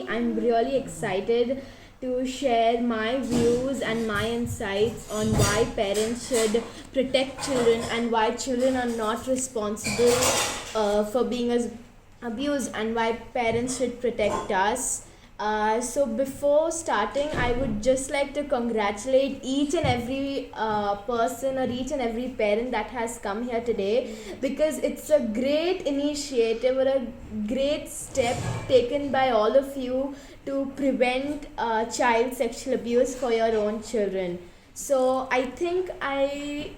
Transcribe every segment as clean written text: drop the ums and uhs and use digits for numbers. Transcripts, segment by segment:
Aditi. I'm really excited to share my views and my insights on why parents should protect children and why children are not responsible for being abused and why parents should protect us. So before starting, I would just like to congratulate each and every person or each and every parent that has come here today, because it's a great initiative or a great step taken by all of you to prevent child sexual abuse for your own children. So I think I'm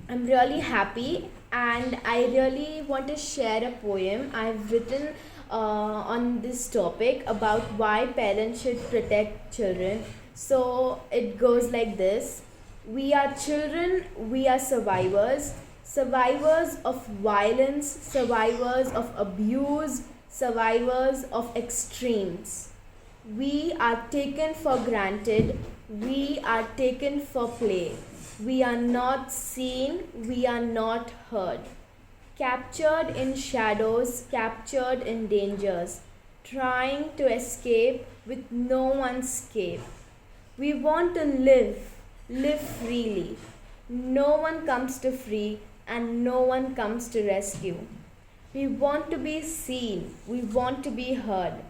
really happy, and I really want to share a poem I've written on this topic about why parents should protect children. So it goes like this: we are children, we are survivors, survivors of violence, survivors of abuse, survivors of extremes. We are taken for granted, we are taken for play. We are not seen, we are not heard. Captured in shadows, captured in dangers, trying to escape with no one's escape. We want to live freely. No one comes to free, and no one comes to rescue. We want to be seen, we want to be heard.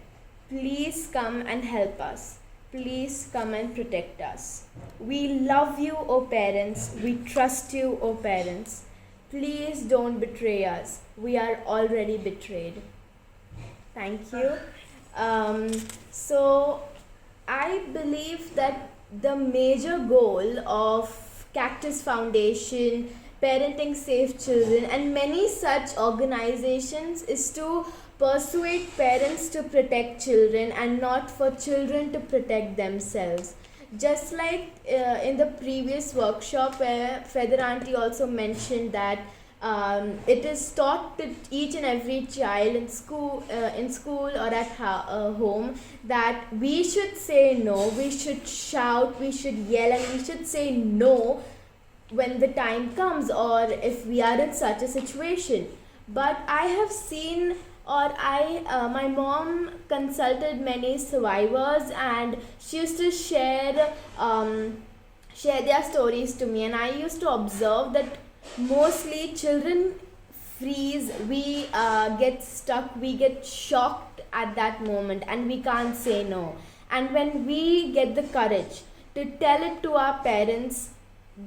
Please come and help us. Please come and protect us. We love you, O parents. We trust you, O parents. Please don't betray us. We are already betrayed. Thank you. So, I believe that the major goal of Cactus Foundation, Parenting Safe Children, and many such organizations is to persuade parents to protect children and not for children to protect themselves. Just like in the previous workshop where Feather Auntie also mentioned that it is taught to each and every child in school or at home, that we should say no, we should shout, we should yell, and we should say no when the time comes or if we are in such a situation. But I have seen, or my mom consulted many survivors, and she used to share their stories to me, and I used to observe that mostly children freeze. We get stuck, we get shocked at that moment, and we can't say no. And when we get the courage to tell it to our parents,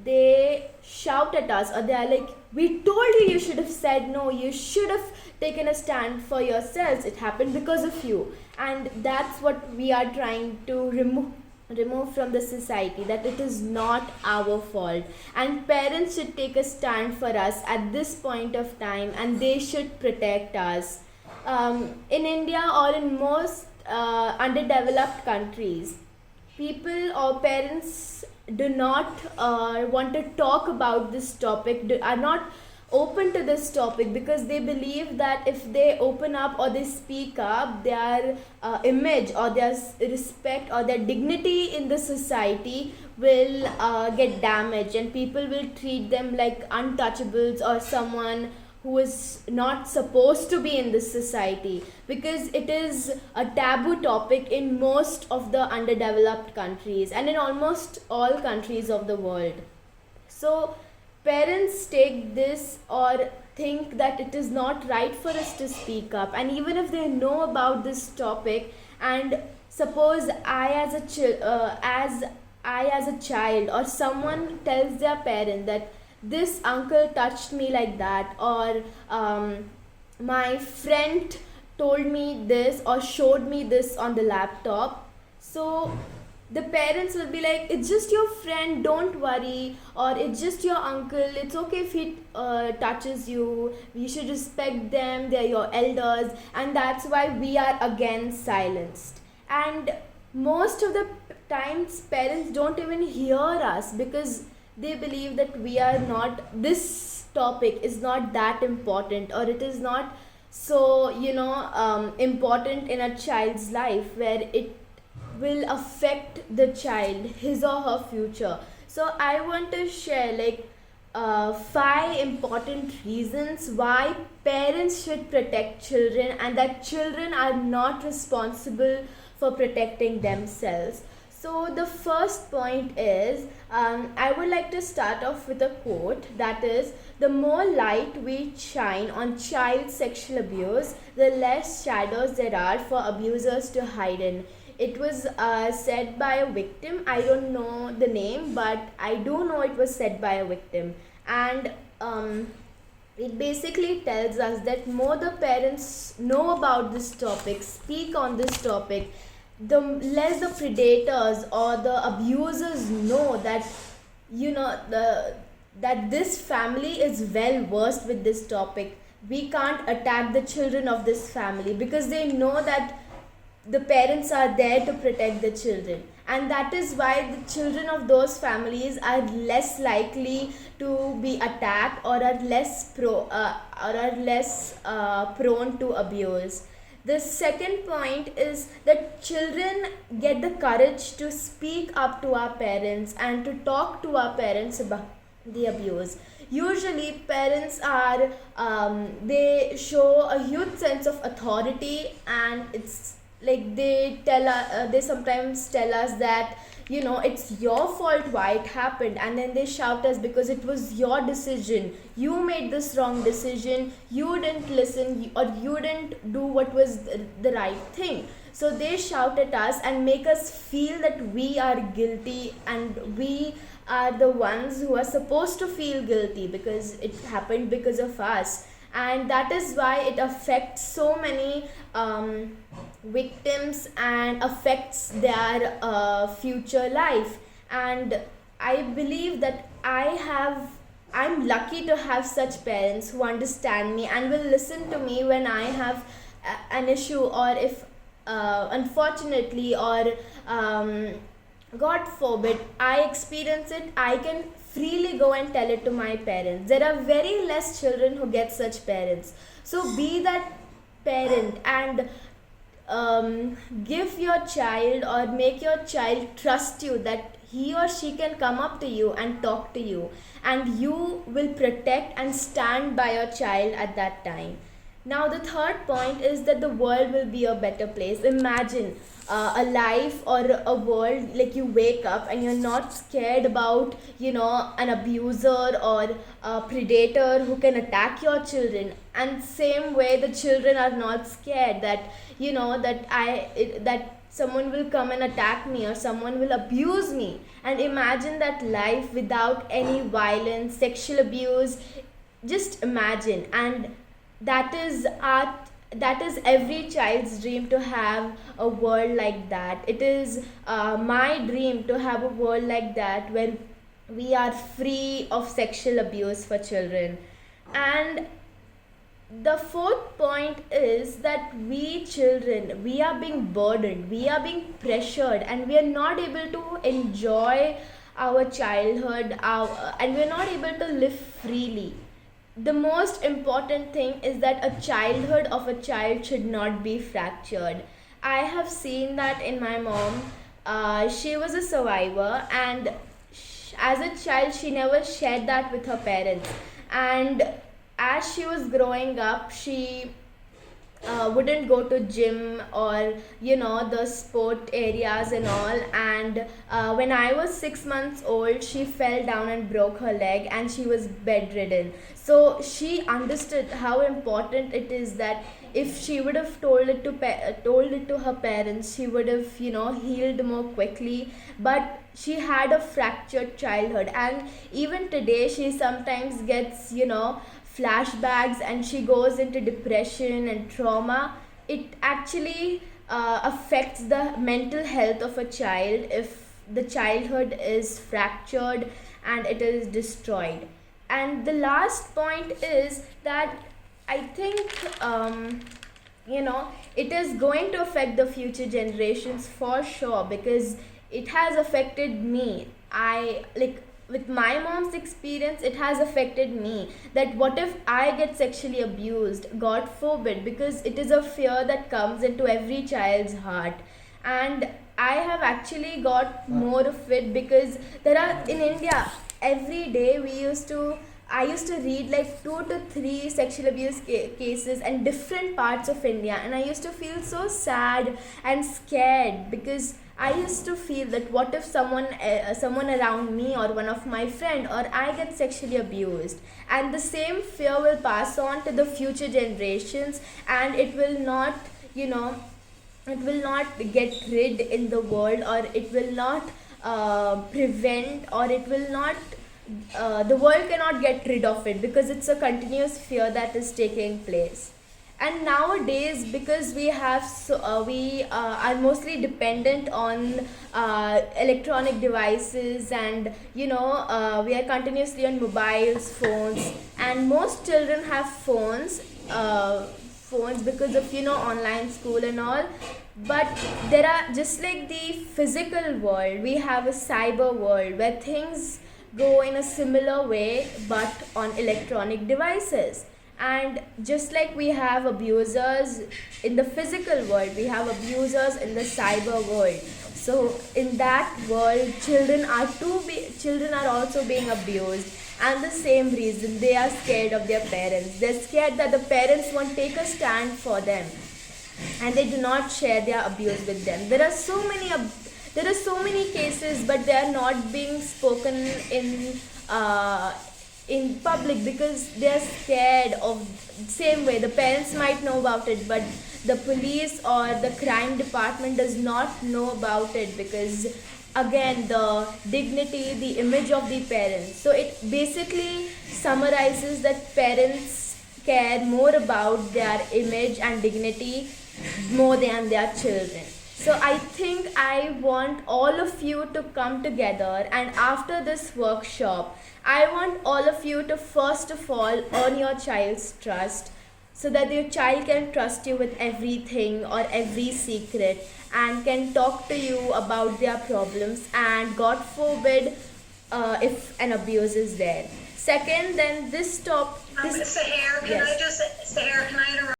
they shout at us, or they are like, we told you, you should have said no, you should have taken a stand for yourselves, it happened because of you. And that's what we are trying to remove from the society, that it is not our fault, and parents should take a stand for us at this point of time, and they should protect us. In India or in most underdeveloped countries, people or parents do not want to talk about this topic, are not open to this topic, because they believe that if they open up or they speak up, their image or their respect or their dignity in the society will get damaged, and people will treat them like untouchables or someone who is not supposed to be in this society, because it is a taboo topic in most of the underdeveloped countries and in almost all countries of the world. So parents take this or think that it is not right for us to speak up, and even if they know about this topic, and suppose I as a child, or someone tells their parent that this uncle touched me like that, or my friend told me this or showed me this on the laptop, so the parents will be like, it's just your friend, don't worry, or it's just your uncle, it's okay if he touches you, you should respect them, they're your elders. And that's why we are again silenced, and most of the times parents don't even hear us, because they believe that we are not, this topic is not that important, or it is not so important in a child's life where it will affect the child, his or her future. So I want to share, like, five important reasons why parents should protect children and that children are not responsible for protecting themselves. So, the first point is I would like to start off with a quote that is, the more light we shine on child sexual abuse, the less shadows there are for abusers to hide in. It was said by a victim. I don't know the name, but I do know it was said by a victim. And it basically tells us that more the parents know about this topic, speak on this topic, the less the predators or the abusers know that, that this family is well versed with this topic. We can't attack the children of this family because they know that the parents are there to protect the children, and that is why the children of those families are less likely to be attacked or are less prone to abuse. The second point is that children get the courage to speak up to our parents and to talk to our parents about the abuse. Usually parents are they show a huge sense of authority, and it's like they sometimes tell us that, it's your fault why it happened, and then they shout us because it was your decision, you made this wrong decision, you didn't listen, or you didn't do what was the right thing. So they shout at us and make us feel that we are guilty, and we are the ones who are supposed to feel guilty because it happened because of us. And that is why it affects so many victims and affects their future life. And I believe that I'm lucky to have such parents who understand me and will listen to me when I have an issue, or if unfortunately, or God forbid, I experience it, I can freely go and tell it to my parents. There are very less children who get such parents. So be that parent and give your child or make your child trust you that he or she can come up to you and talk to you, and you will protect and stand by your child at that time. Now, the third point is that the world will be a better place. Imagine a life or a world like you wake up and you're not scared about, an abuser or a predator who can attack your children. And same way, the children are not scared that, that someone will come and attack me or someone will abuse me. And imagine that life without any violence, sexual abuse. Just imagine. And that is every child's dream, to have a world like that. It is my dream to have a world like that where we are free of sexual abuse for children. And the fourth point is that we children, we are being burdened, we are being pressured, and we are not able to enjoy our childhood, and we are not able to live freely. The most important thing is that a childhood of a child should not be fractured. I have seen that in my mom. She was a survivor, and as a child, she never shared that with her parents. And as she was growing up, she wouldn't go to gym or the sport areas and all. And when I was 6 months old, she fell down and broke her leg, and she was bedridden. So she understood how important it is that if she would have told it to her parents, she would have healed more quickly. But she had a fractured childhood, and even today she sometimes gets flashbacks, and she goes into depression and trauma. It actually affects the mental health of a child if the childhood is fractured and it is destroyed. And the last point is that I think it is going to affect the future generations for sure, because it has affected me. I like with my mom's experience, it has affected me, that what if I get sexually abused, god forbid, because it is a fear that comes into every child's heart. And I have actually got more of it because there are in India every day I used to read like 2 to 3 sexual abuse cases in different parts of India, and I used to feel so sad and scared because I used to feel that what if someone around me or one of my friend or I get sexually abused, and the same fear will pass on to the future generations, and it will not, you know, it will not get rid in the world, or it will not prevent, or it will not the world cannot get rid of it, because it's a continuous fear that is taking place. And nowadays, because we are mostly dependent on electronic devices, and we are continuously on mobiles, phones, and most children have phones because of online school and all. But there are, just like the physical world, we have a cyber world where things go in a similar way but on electronic devices. And just like we have abusers in the physical world, we have abusers in the cyber world. So in that world, children are also being abused, and the same reason, they are scared of their parents. They're scared that the parents won't take a stand for them, and they do not share their abuse with them. There are so many cases, but they are not being spoken in public because they are scared of. Same way, the parents might know about it, but the police or the crime department does not know about it, because again, the dignity, the image of the parents. So it basically summarizes that parents care more about their image and dignity more than their children. So I think I want all of you to come together, and after this workshop, I want all of you to first of all earn your child's trust, so that your child can trust you with everything or every secret, and can talk to you about their problems, and God forbid if an abuse is there. Second, then this Seher, yes. Seher, can I interrupt?